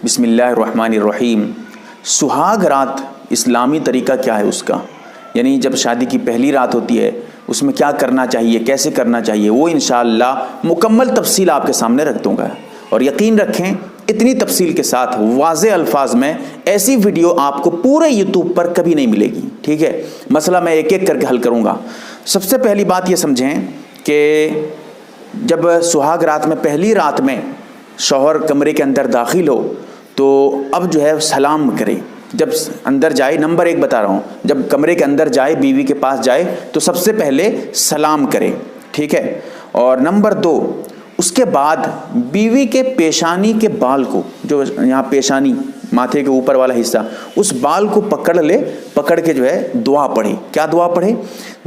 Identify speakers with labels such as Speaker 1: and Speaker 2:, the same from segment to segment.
Speaker 1: بسم اللہ الرحمن الرحیم۔ سہاگ رات اسلامی طریقہ کیا ہے اس کا، یعنی جب شادی کی پہلی رات ہوتی ہے اس میں کیا کرنا چاہیے، کیسے کرنا چاہیے، وہ انشاءاللہ مکمل تفصیل آپ کے سامنے رکھ دوں گا۔ اور یقین رکھیں اتنی تفصیل کے ساتھ واضح الفاظ میں ایسی ویڈیو آپ کو پورے یوٹیوب پر کبھی نہیں ملے گی، ٹھیک ہے۔ مسئلہ میں ایک ایک کر کے حل کروں گا۔ سب سے پہلی بات یہ سمجھیں کہ جب سہاگ رات میں پہلی رات میں شوہر کمرے کے اندر داخل ہو تو اب جو ہے سلام کرے۔ جب اندر جائے، نمبر ایک بتا رہا ہوں، جب کمرے کے اندر جائے، بیوی کے پاس جائے تو سب سے پہلے سلام کرے، ٹھیک ہے۔ اور نمبر دو، اس کے بعد بیوی کے پیشانی کے بال کو، جو یہاں پیشانی ماتھے کے اوپر والا حصہ، اس بال کو پکڑ لے، پکڑ کے جو ہے دعا پڑھے۔ کیا دعا پڑھے؟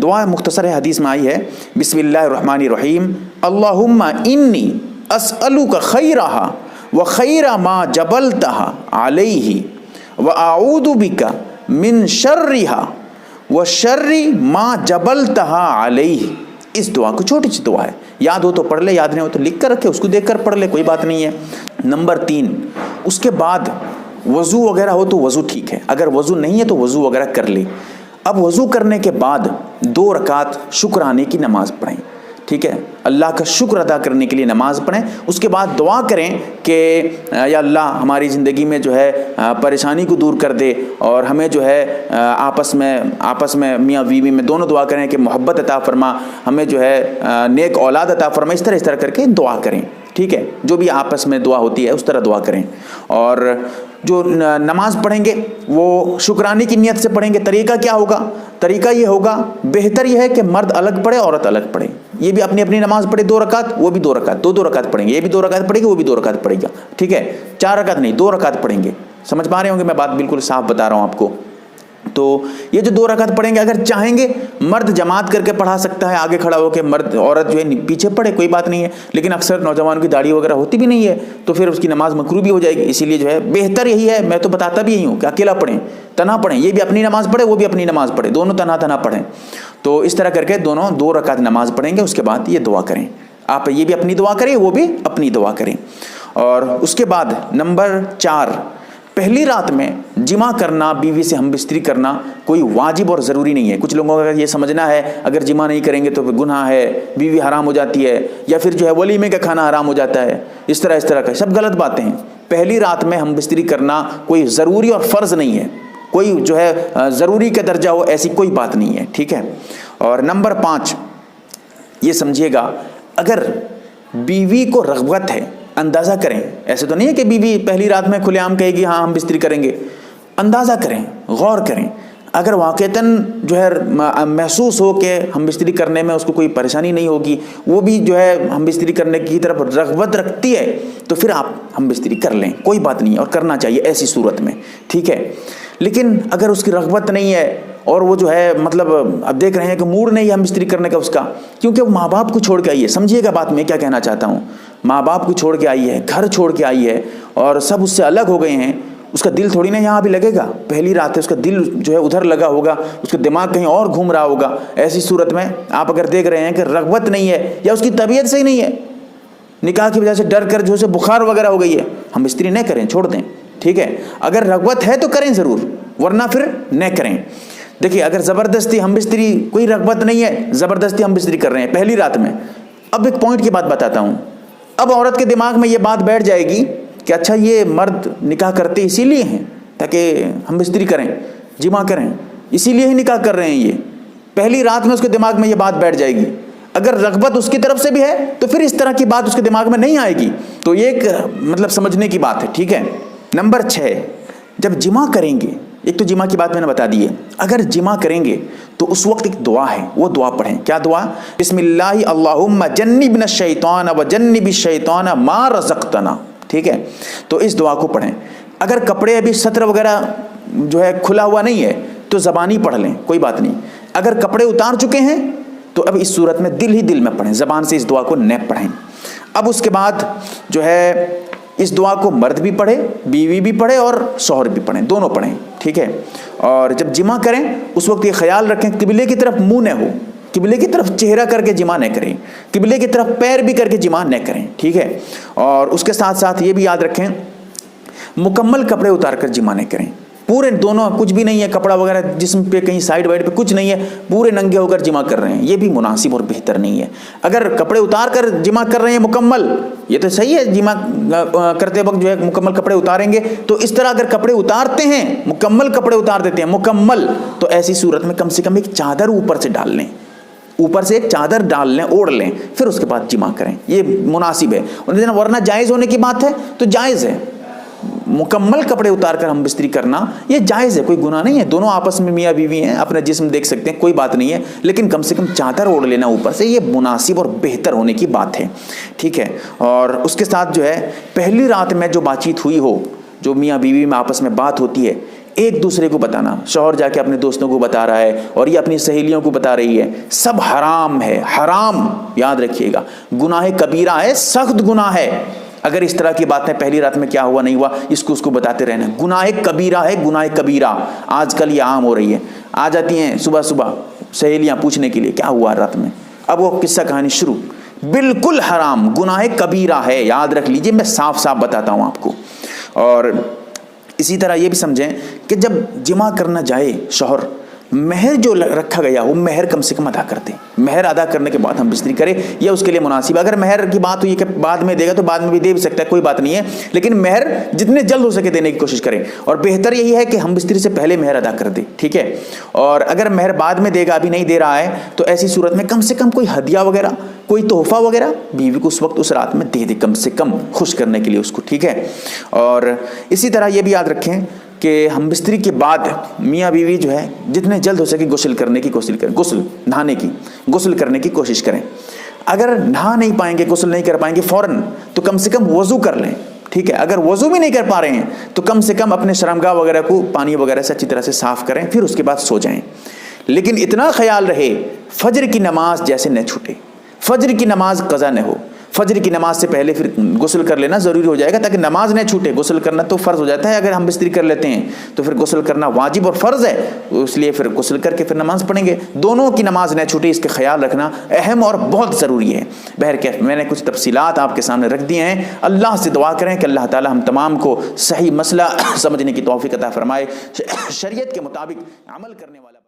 Speaker 1: دعا مختصر ہے، حدیث میں آئی ہے، بسم اللہ الرحمن الرحیم، اللہم انی اسألک خیرہا وخیر ما جبلتہا علیہ واعوذ بک من شرہا وشر ما جبلتہا علیہ۔ اس دعا کو، چھوٹی سی دعا ہے، یاد ہو تو پڑھ لے، یاد نہیں ہو تو لکھ کر رکھے، اس کو دیکھ کر پڑھ لے، کوئی بات نہیں ہے۔ نمبر تین، اس کے بعد وضو وغیرہ ہو تو وضو ٹھیک ہے، اگر وضو نہیں ہے تو وضو وغیرہ کر لے۔ اب وضو کرنے کے بعد 2 رکعت شکرانے کی نماز پڑھیں، ٹھیک ہے، اللہ کا شکر ادا کرنے کے لیے نماز پڑھیں۔ اس کے بعد دعا کریں کہ یا اللہ ہماری زندگی میں جو ہے پریشانی کو دور کر دے، اور ہمیں جو ہے آپس میں میاں بیوی میں دونوں دعا کریں کہ محبت عطا فرما، ہمیں جو ہے نیک اولاد عطا فرما، اس طرح کر کے دعا کریں، ٹھیک ہے۔ جو بھی آپس میں دعا ہوتی ہے اس طرح دعا کریں۔ اور جو نماز پڑھیں گے وہ شکرانے کی نیت سے پڑھیں گے۔ طریقہ کیا ہوگا؟ طریقہ یہ ہوگا، بہتر یہ ہے کہ مرد الگ پڑھے، عورت الگ پڑھے، یہ بھی اپنی اپنی نماز پڑھے 2 رکعت، وہ بھی 2 رکعت، 2 رکعت پڑھیں گے، یہ بھی 2 رکعت پڑھے گی، وہ بھی 2 رکعت پڑھے گا، ٹھیک ہے۔ 4 رکعت نہیں، 2 رکعت پڑھیں گے۔ سمجھ پا رہے ہوں گے، میں بات بالکل صاف بتا رہا ہوں آپ کو۔ تو یہ جو 2 رکعت پڑھیں گے، اگر چاہیں گے مرد جماعت کر کے پڑھا سکتا ہے، آگے کھڑا ہو کے، مرد عورت جو ہے پیچھے پڑھے، کوئی بات نہیں ہے۔ لیکن اکثر نوجوانوں کی داڑھی وغیرہ ہوتی بھی نہیں ہے تو پھر اس کی نماز مکروہ بھی ہو جائے گی، اسی لیے جو ہے بہتر یہی ہے، میں تو بتاتا بھی یہی ہوں کہ اکیلا پڑھیں، تنہا پڑھیں، یہ بھی اپنی نماز پڑھے، وہ بھی اپنی نماز پڑھے، دونوں تنہا پڑھیں۔ تو اس طرح کر کے دونوں 2 رکعت نماز پڑھیں گے، اس کے بعد یہ دعا کریں۔ آپ یہ بھی اپنی دعا کریں، وہ بھی اپنی دعا کریں۔ اور اس کے بعد نمبر 4، پہلی رات میں جمع کرنا، بیوی سے ہم بستری کرنا کوئی واجب اور ضروری نہیں ہے۔ کچھ لوگوں کا یہ سمجھنا ہے اگر جمع نہیں کریں گے تو پھر گناہ ہے، بیوی حرام ہو جاتی ہے، یا پھر جو ہے ولیمے کا کھانا حرام ہو جاتا ہے، اس طرح کا سب غلط باتیں ہیں۔ پہلی رات میں ہم بستری کرنا کوئی ضروری اور فرض نہیں ہے، کوئی جو ہے ضروری کا درجہ ہو ایسی کوئی بات نہیں ہے، ٹھیک ہے۔ اور نمبر 5، یہ سمجھیے گا، اگر بیوی کو رغبت ہے، اندازہ کریں، ایسے تو نہیں ہے کہ بیوی پہلی رات میں کھلے عام کہے گی ہاں ہم بستری کریں گے، اندازہ کریں، غور کریں۔ اگر واقعتاً جو ہے محسوس ہو کہ ہم بستری کرنے میں اس کو کوئی پریشانی نہیں ہوگی، وہ بھی جو ہے ہم بستری کرنے کی طرف رغبت رکھتی ہے، تو پھر آپ ہم بستری کر لیں، کوئی بات نہیں ہے، اور کرنا چاہیے ایسی صورت میں، ٹھیک ہے۔ لیکن اگر اس کی رغبت نہیں ہے اور وہ جو ہے مطلب اب دیکھ رہے ہیں کہ موڈ نہیں ہے ہم بستری کرنے کا اس کا، کیونکہ وہ ماں باپ کو چھوڑ کے آئی ہے، سمجھیے گا بات میں کیا کہنا چاہتا ہوں، ماں باپ کو چھوڑ کے آئی ہے، گھر چھوڑ کے آئی ہے، اور سب اس سے الگ ہو گئے ہیں، اس کا دل تھوڑی نہ یہاں بھی لگے گا، پہلی رات ہے، اس کا دل جو ہے ادھر لگا ہوگا، اس کا دماغ کہیں اور گھوم رہا ہوگا۔ ایسی صورت میں آپ اگر دیکھ رہے ہیں کہ رغبت نہیں ہے یا اس کی طبیعت صحیح نہیں ہے، نکاح کی وجہ سے ڈر کر جو سے بخار وغیرہ ہو گئی ہے، ہم بستری نہ کریں، چھوڑ دیں، ٹھیک ہے۔ اگر رغبت ہے تو کریں ضرور، ورنہ پھر نہ کریں۔ دیکھیے اگر زبردستی ہم بستری، کوئی رغبت نہیں ہے، زبردستی ہم بستری کر رہے ہیں پہلی رات میں، اب ایک پوائنٹ کی بات بتاتا ہوں، اب عورت کے دماغ میں یہ بات بیٹھ جائے گی کہ اچھا یہ مرد نکاح کرتے اسی لیے ہیں تاکہ ہم بستری کریں، جمع کریں، اسی لیے ہی نکاح کر رہے ہیں، یہ پہلی رات میں اس کے دماغ میں یہ بات بیٹھ جائے گی۔ اگر رغبت اس کی طرف سے بھی ہے تو پھر اس طرح کی بات اس کے دماغ میں نہیں آئے گی، تو یہ ایک مطلب سمجھنے کی بات ہے، ٹھیک ہے۔ نمبر 6، جب جمع کریں گے، ایک تو جمع کی بات میں نے بتا دی ہے، اگر جمع کریں گے تو اس وقت ایک دعا ہے، وہ دعا پڑھیں۔ کیا دعا؟ بسم اللہ اللہم جنبنا الشیطان وجنب الشیطان ما رزقتنا، ٹھیک ہے۔ تو اس دعا کو پڑھیں۔ اگر کپڑے ابھی سطر وغیرہ جو ہے کھلا ہوا نہیں ہے تو زبانی پڑھ لیں، کوئی بات نہیں۔ اگر کپڑے اتار چکے ہیں تو اب اس صورت میں دل ہی دل میں پڑھیں، زبان سے اس دعا کو نہ پڑھیں۔ اب اس کے بعد جو ہے اس دعا کو مرد بھی پڑھے، بیوی بھی پڑھے، اور شوہر بھی پڑھیں، دونوں پڑھیں، ٹھیک ہے۔ اور جب جمع کریں اس وقت یہ خیال رکھیں قبلے کی طرف منہ نہ ہو، قبلے کی طرف چہرہ کر کے جمع نہ کریں، قبلے کی طرف پیر بھی کر کے جمع نہ کریں، ٹھیک ہے۔ اور اس کے ساتھ ساتھ یہ بھی یاد رکھیں مکمل کپڑے اتار کر جمع نہیں کریں، پورے دونوں کچھ بھی نہیں ہے، کپڑا وغیرہ جسم پہ کہیں سائڈ وائڈ پہ کچھ نہیں ہے، پورے ننگے ہو کر جمع کر رہے ہیں، یہ بھی مناسب اور بہتر نہیں ہے۔ اگر کپڑے اتار کر جمع کر رہے ہیں مکمل، یہ تو صحیح ہے، جمع کرتے وقت جو ہے مکمل کپڑے اتاریں گے، تو اس طرح اگر کپڑے اتارتے ہیں، مکمل کپڑے اتار دیتے ہیں مکمل، تو ایسی صورت میں کم سے کم ایک چادر اوپر سے ڈال لیں، اوپر سے ایک چادر ڈال لیں، اوڑھ لیں، پھر اس کے بعد جمع کریں، یہ مناسب ہے۔ ورنہ جائز ہونے کی بات ہے تو جائز ہے، مکمل کپڑے اتار کر ہم بستری کرنا یہ جائز ہے، کوئی گناہ نہیں ہے، دونوں آپس میں میاں بیوی ہیں، اپنا جسم دیکھ سکتے ہیں، کوئی بات نہیں ہے، لیکن کم سے کم چادر اوڑھ لینا اوپر سے یہ مناسب اور بہتر ہونے کی بات ہے، ٹھیک ہے۔ اور اس کے ساتھ جو ہے پہلی رات میں جو بات چیت ہوئی ہو، جو میاں بیوی میں آپس میں بات ہوتی ہے، ایک دوسرے کو بتانا، شوہر جا کے اپنے دوستوں کو بتا رہا ہے اور یہ اپنی سہیلیوں کو بتا رہی ہے، سب حرام ہے، حرام، یاد رکھیے گا، گناہ کبیرہ ہے، سخت گناہ ہے۔ اگر اس طرح کی باتیں پہلی رات میں کیا ہوا نہیں ہوا اس کو بتاتے رہنا، گناہ کبیرہ ہے، گناہ کبیرہ۔ آج کل یہ عام ہو رہی ہے، آ جاتی ہیں صبح صبح سہیلیاں پوچھنے کے لیے کیا ہوا رات میں، اب وہ قصہ کہانی شروع، بالکل حرام، گناہ کبیرہ ہے، یاد رکھ لیجئے، میں صاف صاف بتاتا ہوں آپ کو۔ اور اسی طرح یہ بھی سمجھیں کہ جب جمع کرنا جائے شوہر، مہر جو رکھا گیا وہ مہر کم سے کم ادا کر دیں، مہر ادا کرنے کے بعد ہم بستری کریں، یہ اس کے لیے مناسب ہے۔ اگر مہر کی بات ہوئی کہ بعد میں دے گا تو بعد میں بھی دے بھی سکتا ہے، کوئی بات نہیں ہے، لیکن مہر جتنے جلد ہو سکے دینے کی کوشش کریں، اور بہتر یہی ہے کہ ہم بستری سے پہلے مہر ادا کر دیں، ٹھیک ہے۔ اور اگر مہر بعد میں دے گا، ابھی نہیں دے رہا ہے، تو ایسی صورت میں کم سے کم کوئی ہدیہ وغیرہ، کوئی تحفہ وغیرہ بیوی کو اس وقت اس رات میں دے دے، کم سے کم خوش کرنے کے لیے اس کو، ٹھیک ہے۔ اور اسی طرح یہ بھی یاد رکھیں کہ ہم بستری کے بعد میاں بیوی جو ہے جتنے جلد ہو سکے غسل کرنے کی کوشش کریں، غسل کرنے کی کوشش کریں۔ اگر نہا نہیں پائیں گے، غسل نہیں کر پائیں گے فوراً، تو کم سے کم وضو کر لیں، ٹھیک ہے۔ اگر وضو بھی نہیں کر پا رہے ہیں تو کم سے کم اپنے شرمگاہ وغیرہ کو پانی وغیرہ سے اچھی طرح سے صاف کریں، پھر اس کے بعد سو جائیں۔ لیکن اتنا خیال رہے فجر کی نماز جیسے نہ چھوٹے، فجر کی نماز قضا نہ ہو، فجر کی نماز سے پہلے پھر غسل کر لینا ضروری ہو جائے گا تاکہ نماز نہ چھوٹے۔ غسل کرنا تو فرض ہو جاتا ہے، اگر ہم بستری کر لیتے ہیں تو پھر غسل کرنا واجب اور فرض ہے، اس لیے پھر غسل کر کے پھر نماز پڑھیں گے، دونوں کی نماز نہ چھوٹے، اس کا خیال رکھنا اہم اور بہت ضروری ہے۔ بہرکیف میں نے کچھ تفصیلات آپ کے سامنے رکھ دی ہیں، اللہ سے دعا کریں کہ اللہ تعالی ہم تمام کو صحیح مسئلہ سمجھنے کی توفیق عطا فرمائے، شریعت کے مطابق عمل کرنے والا